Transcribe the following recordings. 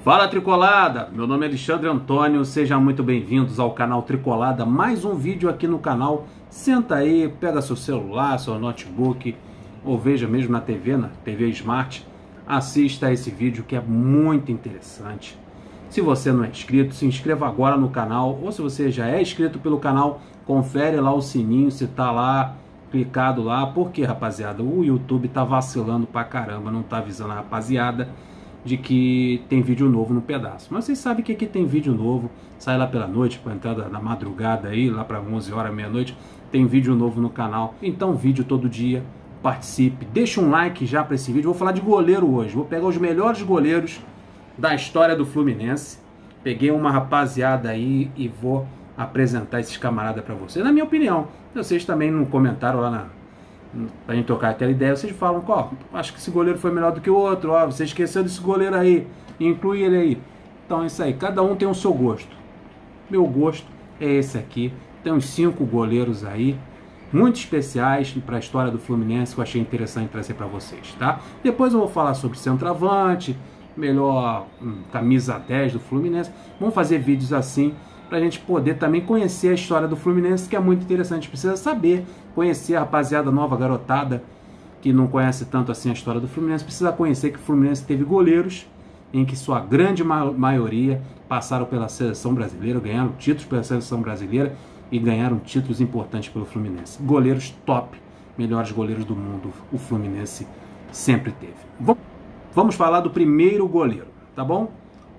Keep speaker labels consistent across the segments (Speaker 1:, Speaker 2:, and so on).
Speaker 1: Fala Tricolada, meu nome é Alexandre Antônio, sejam muito bem-vindos ao canal Tricolada, mais um vídeo aqui no canal. Senta aí, pega seu celular, seu notebook, ou veja mesmo na TV Smart, assista a esse vídeo que é muito interessante. Se você não é inscrito, se inscreva agora no canal, ou se você já é inscrito pelo canal, confere lá o sininho se tá lá, clicado lá, porque rapaziada, o YouTube tá vacilando pra caramba, não tá avisando a rapaziada de que tem vídeo novo no pedaço. Mas vocês sabem que aqui tem vídeo novo, sai lá pela noite, para entrar na madrugada aí, lá para 11 horas, meia-noite, tem vídeo novo no canal. Então vídeo todo dia, participe, deixa um like já para esse vídeo. Vou falar de goleiro hoje, vou pegar os melhores goleiros da história do Fluminense. Peguei uma rapaziada aí e vou apresentar esses camaradas para vocês, na minha opinião. Vocês também no comentário lá pra gente trocar aquela ideia, vocês falam, ó, acho que esse goleiro foi melhor do que o outro, ó, você esqueceu desse goleiro aí, inclui ele aí. Então é isso aí, cada um tem o seu gosto. Meu gosto é esse aqui. Tem uns 5 goleiros aí, muito especiais para a história do Fluminense, que eu achei interessante trazer para vocês, tá? Depois eu vou falar sobre centroavante, melhor camisa 10 do Fluminense. Vamos fazer vídeos assim, para a gente poder também conhecer a história do Fluminense, que é muito interessante. A gente precisa saber, conhecer a rapaziada nova, garotada, que não conhece tanto assim a história do Fluminense, precisa conhecer que o Fluminense teve goleiros em que sua grande maioria passaram pela seleção brasileira, ganharam títulos pela seleção brasileira e ganharam títulos importantes pelo Fluminense. Goleiros top, melhores goleiros do mundo, o Fluminense sempre teve. Vamos falar do primeiro goleiro, tá bom?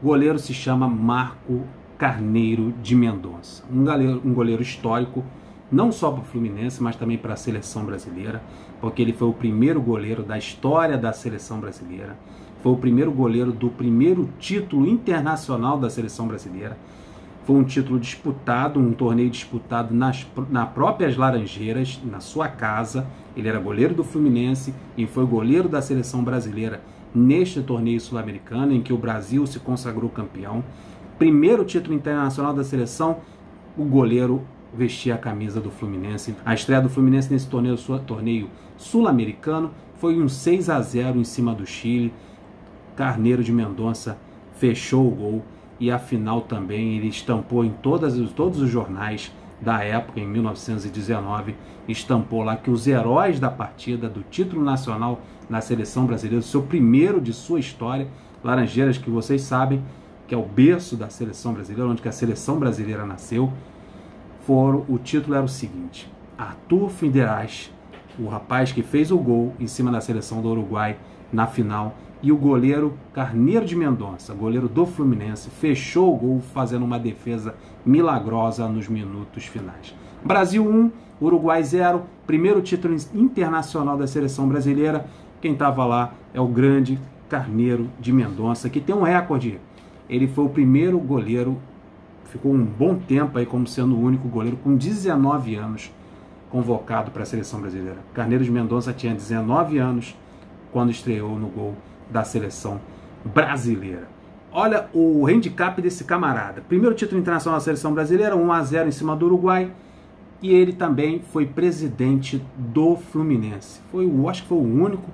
Speaker 1: O goleiro se chama Marco Carneiro de Mendonça, um goleiro histórico, não só para o Fluminense, mas também para a seleção brasileira, porque ele foi o primeiro goleiro da história da seleção brasileira, foi o primeiro goleiro do primeiro título internacional da seleção brasileira, foi um título disputado, um torneio disputado nas próprias Laranjeiras, na sua casa. Ele era goleiro do Fluminense e foi goleiro da seleção brasileira neste torneio sul-americano, em que o Brasil se consagrou campeão. Primeiro título internacional da seleção, o goleiro vestia a camisa do Fluminense. A estreia do Fluminense nesse torneio sul-americano foi um 6-0 em cima do Chile. Carneiro de Mendonça fechou o gol e a final também ele estampou em todos os jornais da época, em 1919, estampou lá que os heróis da partida do título nacional na seleção brasileira, o seu primeiro de sua história, Laranjeiras, que vocês sabem que é o berço da seleção brasileira, onde que a seleção brasileira nasceu, o título era o seguinte: Arthur Fideraz, o rapaz que fez o gol em cima da seleção do Uruguai na final, e o goleiro Carneiro de Mendonça, goleiro do Fluminense, fechou o gol fazendo uma defesa milagrosa nos minutos finais. Brasil 1, Uruguai 0, primeiro título internacional da seleção brasileira. Quem estava lá é o grande Carneiro de Mendonça, que tem um recorde. Ele foi o primeiro goleiro, ficou um bom tempo aí como sendo o único goleiro com 19 anos convocado para a seleção brasileira. Carneiro de Mendonça tinha 19 anos quando estreou no gol da seleção brasileira. Olha o handicap desse camarada. Primeiro título internacional da seleção brasileira, 1-0 em cima do Uruguai. E ele também foi presidente do Fluminense. Acho que foi o único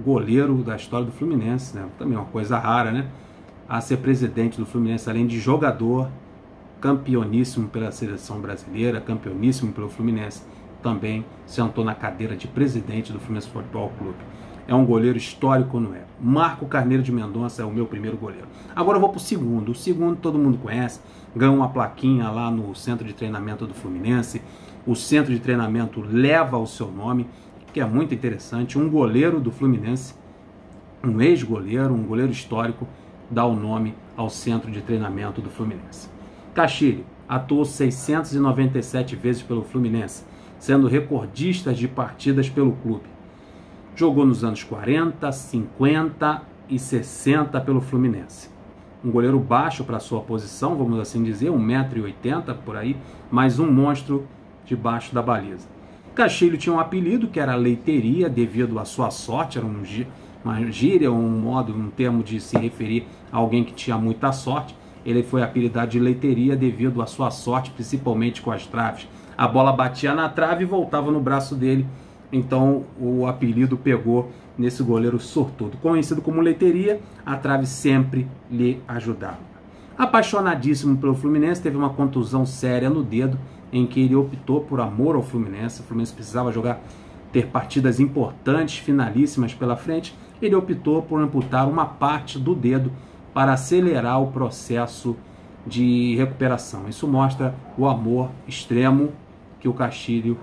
Speaker 1: goleiro da história do Fluminense, né? Também uma coisa rara, né? A ser presidente do Fluminense, além de jogador, campeoníssimo pela seleção brasileira, campeoníssimo pelo Fluminense, também sentou na cadeira de presidente do Fluminense Futebol Clube. É um goleiro histórico, não é? Marco Carneiro de Mendonça é o meu primeiro goleiro. Agora eu vou para o segundo. O segundo todo mundo conhece, ganhou uma plaquinha lá no centro de treinamento do Fluminense. O centro de treinamento leva o seu nome, que é muito interessante. Um goleiro do Fluminense, um ex-goleiro, um goleiro histórico, dá o nome ao centro de treinamento do Fluminense. Castilho atuou 697 vezes pelo Fluminense, sendo recordista de partidas pelo clube. Jogou nos anos 40, 50 e 60 pelo Fluminense. Um goleiro baixo para sua posição, vamos assim dizer, 1,80 m por aí, mas um monstro debaixo da baliza. Castilho tinha um apelido que era Leiteria, devido à sua sorte, era uma gíria, um termo de se referir a alguém que tinha muita sorte. Ele foi apelidado de Leiteria devido à sua sorte, principalmente com as traves. A bola batia na trave e voltava no braço dele, Então o apelido pegou nesse goleiro sortudo. Conhecido como Leiteria, a trave sempre lhe ajudava. Apaixonadíssimo pelo Fluminense, teve uma contusão séria no dedo, em que ele optou por amor ao Fluminense. O Fluminense precisava ter partidas importantes, finalíssimas pela frente. Ele optou por amputar uma parte do dedo para acelerar o processo de recuperação. Isso mostra o amor extremo que o Castilho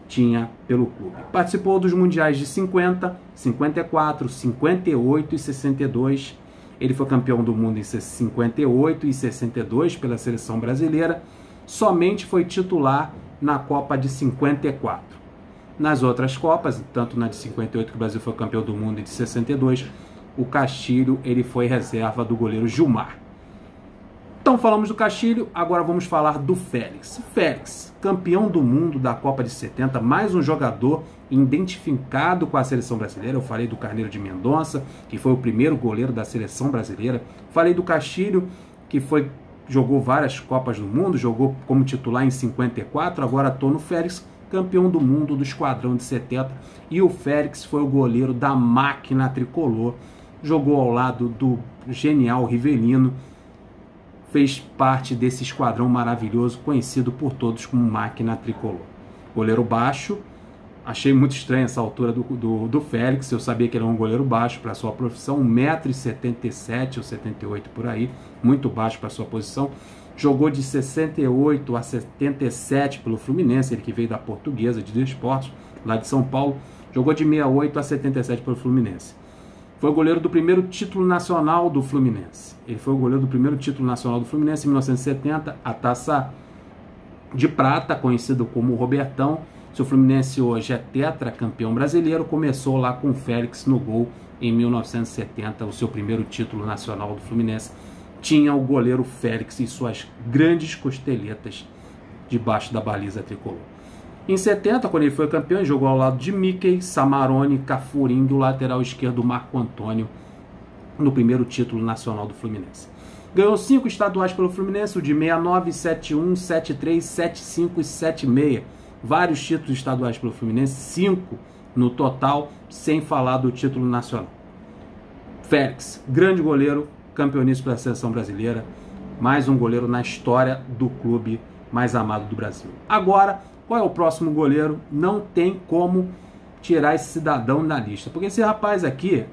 Speaker 1: tinha pelo clube. Participou dos mundiais de 50, 54, 58 e 62. Ele foi campeão do mundo em 58 e 62 pela seleção brasileira. Somente foi titular na Copa de 54. Nas outras Copas, tanto na de 58, que o Brasil foi campeão do mundo, e de 62, o Castilho ele foi reserva do goleiro Gilmar. Então falamos do Castilho, agora vamos falar do Félix. Félix, campeão do mundo da Copa de 70, mais um jogador identificado com a seleção brasileira. Eu falei do Carneiro de Mendonça, que foi o primeiro goleiro da seleção brasileira. Falei do Castilho, que jogou várias Copas do Mundo, jogou como titular em 54, agora estou no Félix, campeão do mundo do Esquadrão de 70. E o Félix foi o goleiro da máquina tricolor, jogou ao lado do genial Rivelino, fez parte desse esquadrão maravilhoso, conhecido por todos como máquina tricolor. Goleiro baixo, achei muito estranha essa altura do Félix, eu sabia que ele era um goleiro baixo para a sua profissão, 1,77 m ou 78 por aí, muito baixo para a sua posição. Jogou de 68 a 77 pelo Fluminense, ele que veio da Portuguesa de Desportos, lá de São Paulo. Jogou de 68 a 77 pelo Fluminense. Foi o goleiro do primeiro título nacional do Fluminense. Ele foi o goleiro do primeiro título nacional do Fluminense em 1970, a Taça de Prata, conhecido como Robertão. Se o Fluminense hoje é tetracampeão brasileiro, começou lá com o Félix no gol em 1970, o seu primeiro título nacional do Fluminense. Tinha o goleiro Félix e suas grandes costeletas debaixo da baliza tricolor. Em 70, quando ele foi campeão, ele jogou ao lado de Mickey, Samarone, Cafurim, do lateral esquerdo Marco Antônio, no primeiro título nacional do Fluminense. Ganhou 5 estaduais pelo Fluminense, o de 69, 71, 73, 75 e 76. Vários títulos estaduais pelo Fluminense, 5 no total, sem falar do título nacional. Félix, grande goleiro, campeoníssimo pela seleção brasileira, mais um goleiro na história do clube mais amado do Brasil. Agora, qual é o próximo goleiro? Não tem como tirar esse cidadão da lista, porque esse rapaz aqui,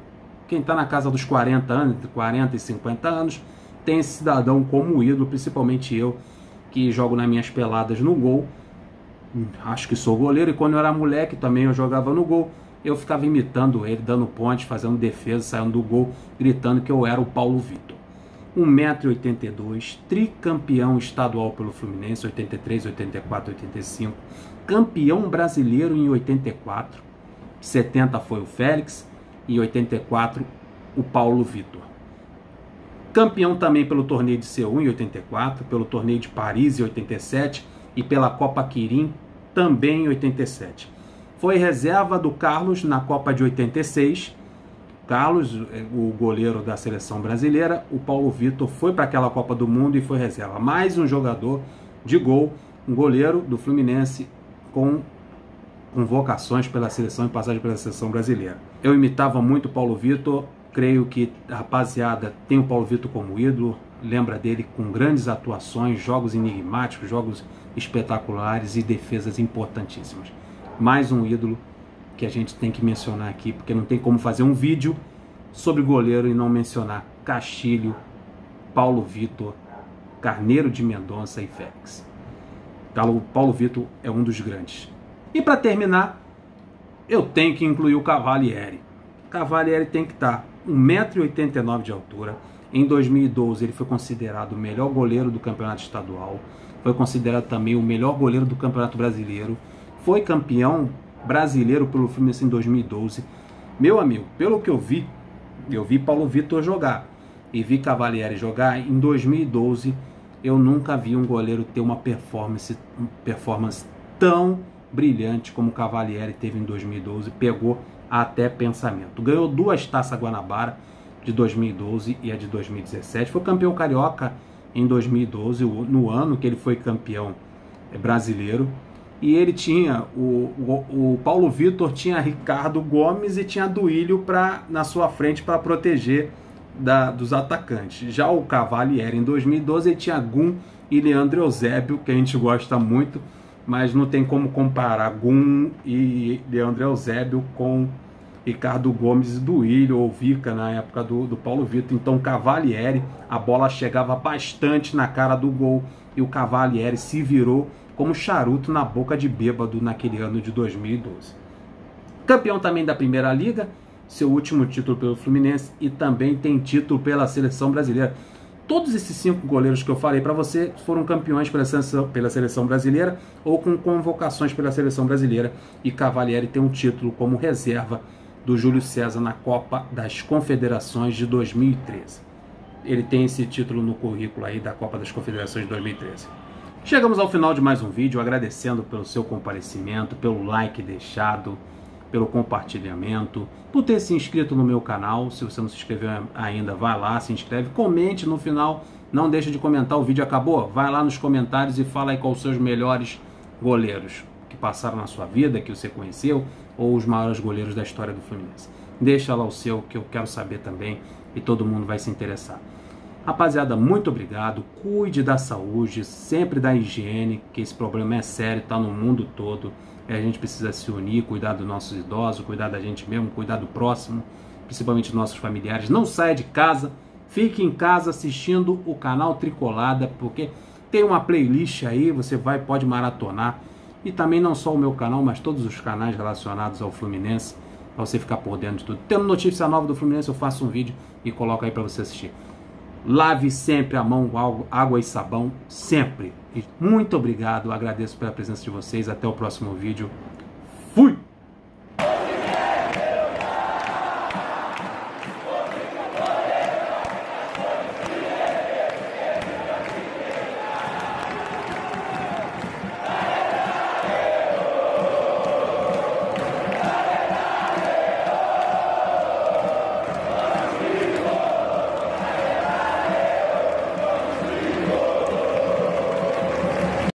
Speaker 1: quem está na casa dos 40 anos, entre 40 e 50 anos, tem esse cidadão como ídolo, principalmente eu, que jogo nas minhas peladas no gol. Acho que sou goleiro, e quando eu era moleque também eu jogava no gol. Eu ficava imitando ele, dando ponte, fazendo defesa, saindo do gol, gritando que eu era o Paulo Vitor. 1,82 m, tricampeão estadual pelo Fluminense, 83, 84, 85. Campeão brasileiro em 84. 70 foi o Félix, e 84 o Paulo Vitor. Campeão também pelo torneio de Seul em 84, pelo torneio de Paris em 87 e pela Copa Quirim também em 87. Foi reserva do Carlos na Copa de 86. Carlos, o goleiro da seleção brasileira. O Paulo Vitor foi para aquela Copa do Mundo e foi reserva. Mais um jogador de gol, um goleiro do Fluminense com vocações pela seleção e passagem pela seleção brasileira. Eu imitava muito o Paulo Vitor, creio que a rapaziada tem o Paulo Vitor como ídolo, lembra dele com grandes atuações, jogos enigmáticos, jogos espetaculares e defesas importantíssimas. Mais um ídolo que a gente tem que mencionar aqui, porque não tem como fazer um vídeo sobre goleiro e não mencionar Castilho, Paulo Vitor, Carneiro de Mendonça e Félix. O Paulo Vitor é um dos grandes. E para terminar, eu tenho que incluir o Cavalieri. Cavalieri tem que estar 1,89 m de altura. Em 2012 ele foi considerado o melhor goleiro do campeonato estadual. Foi considerado também o melhor goleiro do campeonato brasileiro. Foi campeão brasileiro pelo Fluminense em 2012. Meu amigo, pelo que eu vi Paulo Vitor jogar e vi Cavalieri jogar em 2012. Eu nunca vi um goleiro ter uma performance tão brilhante como o Cavalieri teve em 2012. Pegou até pensamento. Ganhou 2 Taças Guanabara, de 2012 e a de 2017. Foi campeão carioca em 2012, no ano que ele foi campeão brasileiro. e ele tinha, o Paulo Vitor tinha Ricardo Gomes e tinha Duílio na sua frente para proteger dos atacantes. Já o Cavalieri em 2012 ele tinha Gum e Leandro Eusébio, que a gente gosta muito, mas não tem como comparar Gum e Leandro Eusébio com Ricardo Gomes e Duílio ou Vica na época do Paulo Vitor. Então Cavalieri, a bola chegava bastante na cara do gol e o Cavalieri se virou como charuto na boca de bêbado naquele ano de 2012. Campeão também da Primeira Liga, seu último título pelo Fluminense, e também tem título pela Seleção Brasileira. Todos esses 5 goleiros que eu falei para você foram campeões pela seleção brasileira ou com convocações pela Seleção Brasileira, e Cavalieri tem um título como reserva do Júlio César na Copa das Confederações de 2013. Ele tem esse título no currículo aí da Copa das Confederações de 2013. Chegamos ao final de mais um vídeo, agradecendo pelo seu comparecimento, pelo like deixado, pelo compartilhamento, por ter se inscrito no meu canal. Se você não se inscreveu ainda, vai lá, se inscreve, comente no final, não deixe de comentar. O vídeo acabou? Vai lá nos comentários e fala aí quais os seus melhores goleiros que passaram na sua vida, que você conheceu, ou os maiores goleiros da história do Fluminense. Deixa lá o seu, que eu quero saber também, e todo mundo vai se interessar. Rapaziada, muito obrigado, cuide da saúde, sempre da higiene, que esse problema é sério, está no mundo todo, e a gente precisa se unir, cuidar dos nossos idosos, cuidar da gente mesmo, cuidar do próximo, principalmente dos nossos familiares. Não saia de casa, fique em casa assistindo o canal Tricolada, porque tem uma playlist aí, você pode maratonar, e também não só o meu canal, mas todos os canais relacionados ao Fluminense, para você ficar por dentro de tudo. Tendo notícia nova do Fluminense, eu faço um vídeo e coloco aí para você assistir. Lave sempre a mão com água e sabão, sempre. E muito obrigado, agradeço pela presença de vocês. Até o próximo vídeo.